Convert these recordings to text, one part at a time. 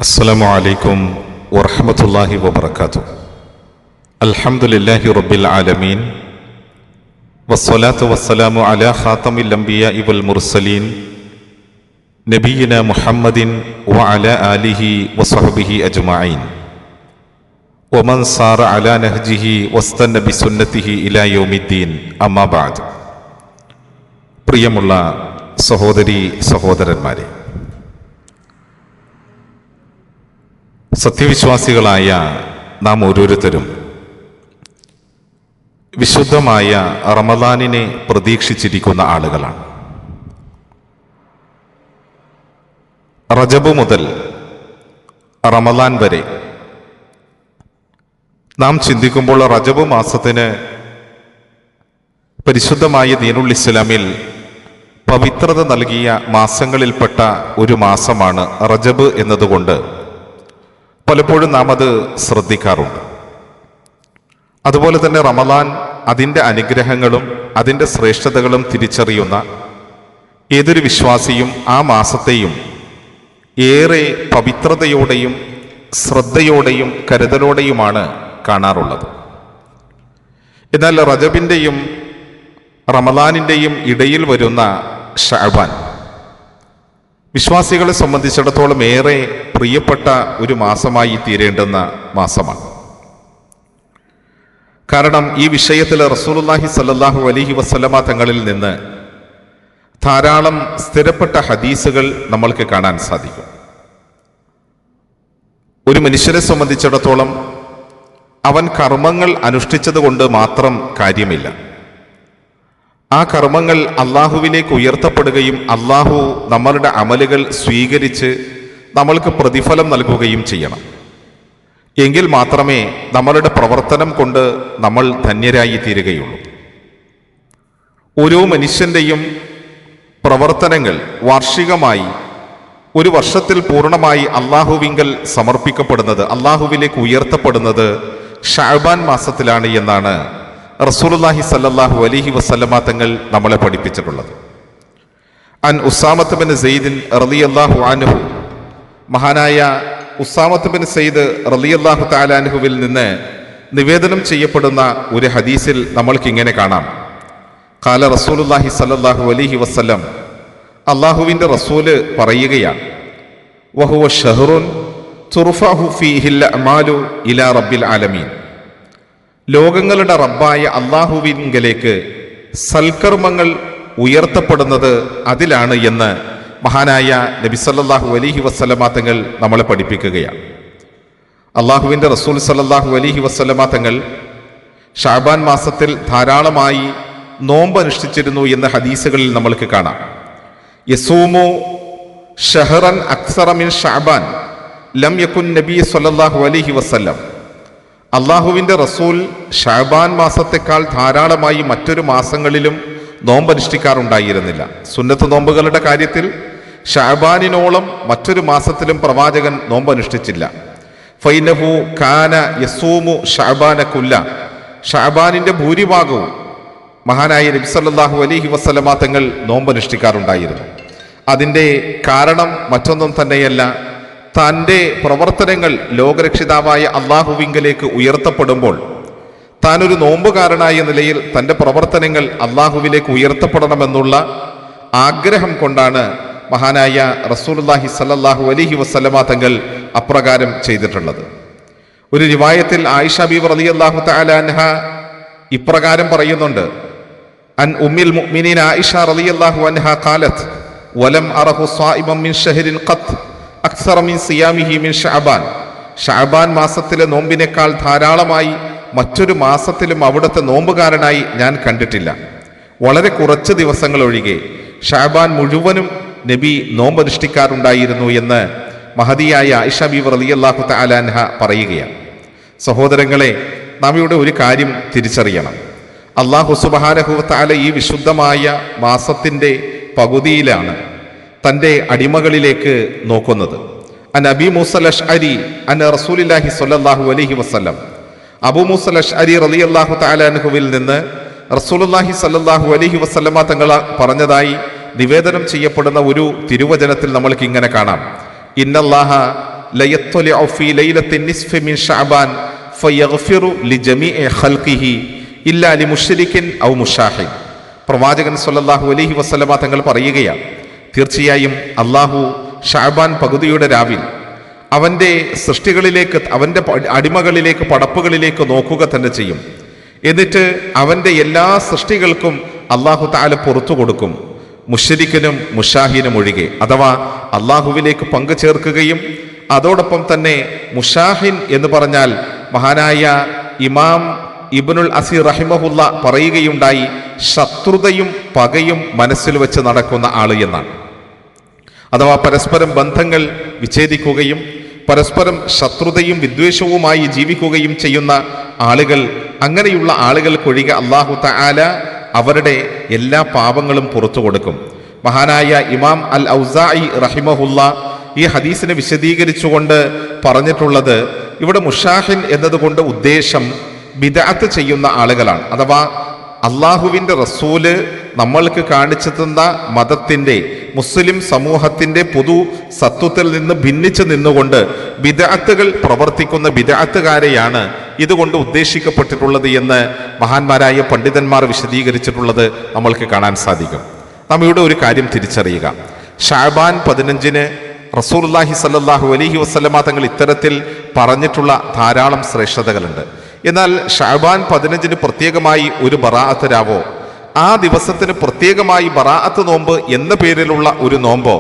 അസ്സലാമു അലൈക്കും വറഹ്മത്തുള്ളാഹി വബറകാതുഹു. അൽഹംദുലില്ലാഹി റബ്ബിൽ ആലമീൻ വസ്സലാത്തു വസ്സലാമു അലാ ഖാതമിൽ അംബിയാഇ വൽ മുർസലീൻ നബിയിനാ മുഹമ്മദിൻ വഅലാ ആലിഹി വസ്വഹ്ബിഹി അജ്മഈൻ വമൻ സാറ അലാ നഹ്ജിഹി വസ്തന്ന ബിസുന്നതിഹി ഇലാ യൗമിദ്ദീൻ. അമ്മാ ബഅദ്. പ്രിയമുള്ള സഹോദരീ സഹോദരന്മാരെ, സത്യവിശ്വാസികളായ നാം ഓരോരുത്തരും വിശുദ്ധമായ റമദാനിനെ പ്രതീക്ഷിച്ചിരിക്കുന്ന ആളുകളാണ്. റജബ് മുതൽ റമദാൻ വരെ നാം ചിന്തിക്കുമ്പോൾ റജബ് മാസത്തിന് പരിശുദ്ധമായ ദീനുൽ ഇസ്ലാമിൽ പവിത്രത നൽകിയ മാസങ്ങളിൽപ്പെട്ട ഒരു മാസമാണ് റജബ് എന്നതുകൊണ്ട് പലപ്പോഴും നാം അത് ശ്രദ്ധിക്കാറുണ്ട്. അതുപോലെ തന്നെ റമദാൻ അതിൻ്റെ അനുഗ്രഹങ്ങളും അതിൻ്റെ ശ്രേഷ്ഠതകളും തിരിച്ചറിയുന്ന ഏതൊരു വിശ്വാസിയും ആ മാസത്തെയും ഏറെ പവിത്രതയോടെയും ശ്രദ്ധയോടെയും കരുതലോടെയുമാണ് കാണാറുള്ളത്. എന്നാൽ റജബിൻ്റെയും റമദാനിൻ്റെയും ഇടയിൽ വരുന്ന ശഅബാൻ വിശ്വാസികളെ സംബന്ധിച്ചിടത്തോളം ഏറെ പ്രിയപ്പെട്ട ഒരു മാസമായി തീരേണ്ടുന്ന മാസമാണ്. കാരണം ഈ വിഷയത്തിൽ റസൂലുള്ളാഹി സ്വല്ലല്ലാഹു അലൈഹി വസല്ലമ തങ്ങളിൽ നിന്ന് ധാരാളം സ്ഥിരപ്പെട്ട ഹദീസുകൾ നമ്മൾക്ക് കാണാൻ സാധിക്കും. ഒരു മനുഷ്യനെ സംബന്ധിച്ചിടത്തോളം അവൻ കർമ്മങ്ങൾ അനുഷ്ഠിച്ചതുകൊണ്ട് മാത്രം കാര്യമില്ല. ആ കർമ്മങ്ങൾ അള്ളാഹുവിലേക്ക് ഉയർത്തപ്പെടുകയും അള്ളാഹു നമ്മളുടെ അമലുകൾ സ്വീകരിച്ച് നമ്മൾക്ക് പ്രതിഫലം നൽകുകയും ചെയ്യണം. എങ്കിൽ മാത്രമേ നമ്മളുടെ പ്രവർത്തനം കൊണ്ട് നമ്മൾ ധന്യരായി തീരുകയുള്ളൂ. ഓരോ മനുഷ്യൻ്റെയും പ്രവർത്തനങ്ങൾ വാർഷികമായി ഒരു വർഷത്തിൽ പൂർണ്ണമായി അള്ളാഹുവിങ്കൽ സമർപ്പിക്കപ്പെടുന്നത്, അള്ളാഹുവിലേക്ക് ഉയർത്തപ്പെടുന്നത് ശഅബാൻ മാസത്തിലാണ് എന്നാണ് റസൂലുള്ളാഹി സ്വല്ലല്ലാഹു അലൈഹി വസല്ലമ തങ്ങൾ നമ്മളെ പഠിപ്പിച്ചിട്ടുള്ളത്. അൻ ഉസാമത്ത് ബിൻ സെയ്ദ് റളിയല്ലാഹു അൻഹു, മഹാനായ ഉസാമത്ത് ബിൻ സെയ്ദ് റളിയല്ലാഹു തആല അൻഹുവിൽ നിന്ന് നിവേദനം ചെയ്യപ്പെടുന്ന ഒരു ഹദീസിൽ നമ്മൾക്ക് ഇങ്ങനെ കാണാം. ഖാല റസൂലുള്ളാഹി സ്വല്ലല്ലാഹു അലൈഹി വസല്ലം, അള്ളാഹുവിൻ്റെ റസൂല് പറയുകയാണ്, വഹുവ ഷഹ്റുൻ തുർഫഉ ഫീഹിൽ അഅ്മാലു ഇലാ റബ്ബിൽ ആലമീൻ, ലോകങ്ങളുടെ റബ്ബായ അള്ളാഹുവിങ്കലേക്ക് സൽക്കർമ്മങ്ങൾ ഉയർത്തപ്പെടുന്നത് അതിലാണ് എന്ന് മഹാനായ നബി സല്ലല്ലാഹു അലൈഹി വസല്ലമ തങ്ങൾ നമ്മളെ പഠിപ്പിക്കുകയാണ്. അള്ളാഹുവിൻ്റെ റസൂൽ സല്ലല്ലാഹു അലൈഹി വസല്ലമ തങ്ങൾ ശഅബാൻ മാസത്തിൽ ധാരാളമായി നോമ്പ് അനുഷ്ഠിച്ചിരുന്നു എന്ന ഹദീസുകളിൽ നമ്മൾക്ക് കാണാം. യസൂമു ഷഹ്റൻ അക്സറ മിൻ ശഅബാൻ ലം യകുൻ നബി സല്ലല്ലാഹു അലൈഹി വസല്ലം, അള്ളാഹുവിൻ്റെ റസൂൽ ശഅബാൻ മാസത്തെക്കാൾ ധാരാളമായി മറ്റൊരു മാസങ്ങളിലും നോമ്പനുഷ്ഠിക്കാറുണ്ടായിരുന്നില്ല. സുന്നത്ത് നോമ്പുകളുടെ കാര്യത്തിൽ ശഅബാനിനോളം മറ്റൊരു മാസത്തിലും പ്രവാചകൻ നോമ്പനുഷ്ഠിച്ചില്ല. ഫൈനഹു കാന യസൂമു ശഅബാന കുല്ല, ശഅബാനിൻ്റെ ഭൂരിഭാഗവും മഹാനായ നബി സല്ലല്ലാഹു അലൈഹി വസല്ലമ തങ്ങൾ നോമ്പനുഷ്ഠിക്കാറുണ്ടായിരുന്നു. അതിൻ്റെ കാരണം മറ്റൊന്നും തന്നെയല്ല, തൻ്റെ പ്രവർത്തനങ്ങൾ ലോകരക്ഷിതാവായ അള്ളാഹുവിങ്കലേക്ക് ഉയർത്തപ്പെടുമ്പോൾ താനൊരു നോമ്പുകാരനായ നിലയിൽ തൻ്റെ പ്രവർത്തനങ്ങൾ അള്ളാഹുവിലേക്ക് ഉയർത്തപ്പെടണമെന്നുള്ള ആഗ്രഹം കൊണ്ടാണ് മഹാനായ റസൂലുള്ളാഹി സ്വല്ലല്ലാഹു അലൈഹി വസല്ലമ തങ്ങൾ അപ്രകാരം ചെയ്തിട്ടുള്ളത്. ഒരു റിവായത്തിൽ ആയിഷ ബീവി റളിയല്ലാഹു തആല അൻഹ ഇപ്രകാരം പറയുന്നുണ്ട്. അൻ ഉമ്മിൽ മുഅ്മിനീന ആയിഷ റളിയല്ലാഹു അൻഹ ഖാലത്ത് വലം അറഹു സ്വായിമൻ മിൻ ഷഹ്രിൻ ഖത്ത് അക്സറ മിൻ സിയാമിഹി മിൻ ശഅബാൻ, ശഅബാൻ മാസത്തിലെ നോമ്പിനേക്കാൾ ധാരാളമായി മറ്റൊരു മാസത്തിലും അവിടുത്തെ നോമ്പുകാരനായി ഞാൻ കണ്ടിട്ടില്ല. വളരെ കുറച്ച് ദിവസങ്ങൾ ഒഴികെ ശഅബാൻ മുഴുവനും നബി നോമ്പനുഷ്ഠിക്കാറുണ്ടായിരുന്നു എന്ന് മഹദിയായ ആയിഷ ബീവി റളിയല്ലാഹു തആല അൻഹ പറയുകയാണ്. സഹോദരങ്ങളെ, നാം ഇവിടെ ഒരു കാര്യം തിരിച്ചറിയണം. അല്ലാഹു സുബ്ഹാനഹു വ തആല ഈ വിശുദ്ധമായ മാസത്തിൻ്റെ പകുതിയിലാണ് തൻ്റെ അടിമകളിലേക്ക് നോക്കുന്നത്. അൻ അബീ മൂസൽ അശ്അരി അൻ റസൂലില്ലാഹി സ്വല്ലല്ലാഹു അലൈഹി വസല്ലം, അബൂ മൂസൽ അശ്അരി റളിയല്ലാഹു തആല അൻഹുവിൽ നിന്ന് റസൂലുള്ളാഹി സ്വല്ലല്ലാഹു അലൈഹി വസല്ലമ തങ്ങൾ പറഞ്ഞതായി നിവേദനം ചെയ്യപ്പെടുന്ന ഒരു തിരുവചനത്തിൽ നമ്മൾക്ക് ഇങ്ങനെ കാണാം. ഇന്നല്ലാഹ ലയത്വലിഉ ഫീ ലൈലത്തിൻ നിസ്ഫി മിൻ ശഅബാൻ ഫയഗ്ഫിറു ലിജമീഇ ഖൽഖിഹി ഇല്ലാ ലിമുശ്രികിൻ ഔ മുശാഹിൻ. പ്രവാചകൻ സ്വല്ലല്ലാഹു അലൈഹി വസല്ലമ തങ്ങൾ പറയുകയാണ്, തീർച്ചയായും അള്ളാഹു ശഅബാൻ പകുതിയുടെ രാവിൽ അവൻ്റെ സൃഷ്ടികളിലേക്ക്, അവൻ്റെ അടിമകളിലേക്ക്, പടപ്പുകളിലേക്ക് നോക്കുക തന്നെ ചെയ്യും. എന്നിട്ട് അവൻ്റെ എല്ലാ സൃഷ്ടികൾക്കും അള്ളാഹു തആല പുറത്തു കൊടുക്കും, മുശ്രിക്കിനും മുശാഹിനും ഒഴികെ. അഥവാ അള്ളാഹുവിലേക്ക് പങ്കു ചേർക്കുകയും അതോടൊപ്പം തന്നെ മുശാഹിൻ എന്ന് പറഞ്ഞാൽ മഹാനായ ഇമാം ഇബ്നുൽ അസീർ റഹിമഹുല്ല പറയുകയുണ്ടായി, ശത്രുതയും പകയും മനസ്സിൽ വെച്ച് നടക്കുന്ന ആള് എന്നാണ്. അഥവാ പരസ്പരം ബന്ധങ്ങൾ വിച്ഛേദിക്കുകയും പരസ്പരം ശത്രുതയും വിദ്വേഷവുമായി ജീവിക്കുകയും ചെയ്യുന്ന ആളുകൾ, അങ്ങനെയുള്ള ആളുകൾക്കൊഴികെ അല്ലാഹു തആല അവരുടെ എല്ലാ പാപങ്ങളും പുറത്തു കൊടുക്കും. മഹാനായ ഇമാം അൽ ഔസാഇ റഹിമഹുല്ല ഈ ഹദീസിനെ വിശദീകരിച്ചുകൊണ്ട് പറഞ്ഞിട്ടുള്ളത്, ഇവിടെ മുശാഹിൻ എന്നതുകൊണ്ട് ഉദ്ദേശം ബിദ്അത്ത് ചെയ്യുന്ന ആളുകളാണ്. അഥവാ അള്ളാഹുവിൻ്റെ റസൂല് നമ്മൾക്ക് കാണിച്ചു തന്ന മതത്തിൻ്റെ, മുസ്ലിം സമൂഹത്തിൻ്റെ പൊതു സത്വത്തിൽ നിന്ന് ഭിന്നിച്ച് നിന്നുകൊണ്ട് ബിദ്അത്തുകൾ പ്രവർത്തിക്കുന്ന ബിദ്അത്തുകാരെയാണ് ഇതുകൊണ്ട് ഉദ്ദേശിക്കപ്പെട്ടിട്ടുള്ളത് എന്ന് മഹാന്മാരായ പണ്ഡിതന്മാർ വിശദീകരിച്ചിട്ടുള്ളത് നമ്മൾക്ക് കാണാൻ സാധിക്കും. നാം ഇവിടെ ഒരു കാര്യം തിരിച്ചറിയുക, ശഅബാൻ 15 റസൂലുള്ളാഹി സ്വല്ലല്ലാഹു അലൈഹി വസല്ലമ തങ്ങൾ ഇത്തരത്തിൽ പറഞ്ഞിട്ടുള്ള ധാരാളം ശ്രേഷ്ഠതകളുണ്ട്. എന്നാൽ ശഅബാൻ 15 പ്രത്യേകമായി ഒരു ബറാഅത്ത് രാവോ, ആ ദിവസത്തിന് പ്രത്യേകമായി ബറാഅത്ത് നോമ്പ് എന്ന പേരിലുള്ള ഒരു നോമ്പോ,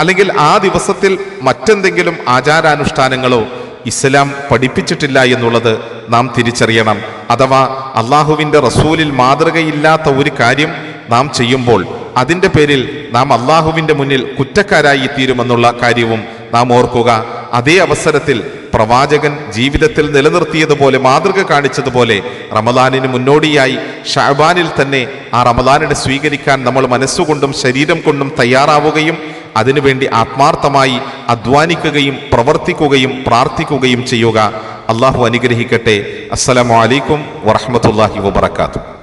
അല്ലെങ്കിൽ ആ ദിവസത്തിൽ മറ്റെന്തെങ്കിലും ആചാരാനുഷ്ഠാനങ്ങളോ ഇസ്ലാം പഠിപ്പിച്ചിട്ടില്ല എന്നുള്ളത് നാം തിരിച്ചറിയണം. അഥവാ അള്ളാഹുവിൻ്റെ റസൂലിൽ മാതൃകയില്ലാത്ത ഒരു കാര്യം നാം ചെയ്യുമ്പോൾ അതിൻ്റെ പേരിൽ നാം അള്ളാഹുവിൻ്റെ മുന്നിൽ കുറ്റക്കാരായി തീരുമെന്നുള്ള കാര്യവും നാം ഓർക്കുക. അതേ അവസരത്തിൽ പ്രവാചകൻ ജീവിതത്തിൽ നിലനിർത്തിയതുപോലെ, മാതൃക കാണിച്ചതുപോലെ റമദാനിന് മുന്നോടിയായി ശഅബാനിൽ തന്നെ ആ റമദാനിനെ സ്വീകരിക്കാൻ നമ്മൾ മനസ്സുകൊണ്ടും ശരീരം കൊണ്ടും തയ്യാറാവുകയും അതിനുവേണ്ടി ആത്മാർത്ഥമായി അധ്വാനിക്കുകയും പ്രവർത്തിക്കുകയും പ്രാർത്ഥിക്കുകയും ചെയ്യുക. അള്ളാഹു അനുഗ്രഹിക്കട്ടെ. അസ്സലാമു അലൈക്കും വറഹ്മത്തുള്ളാഹി വബറകാതുഹു.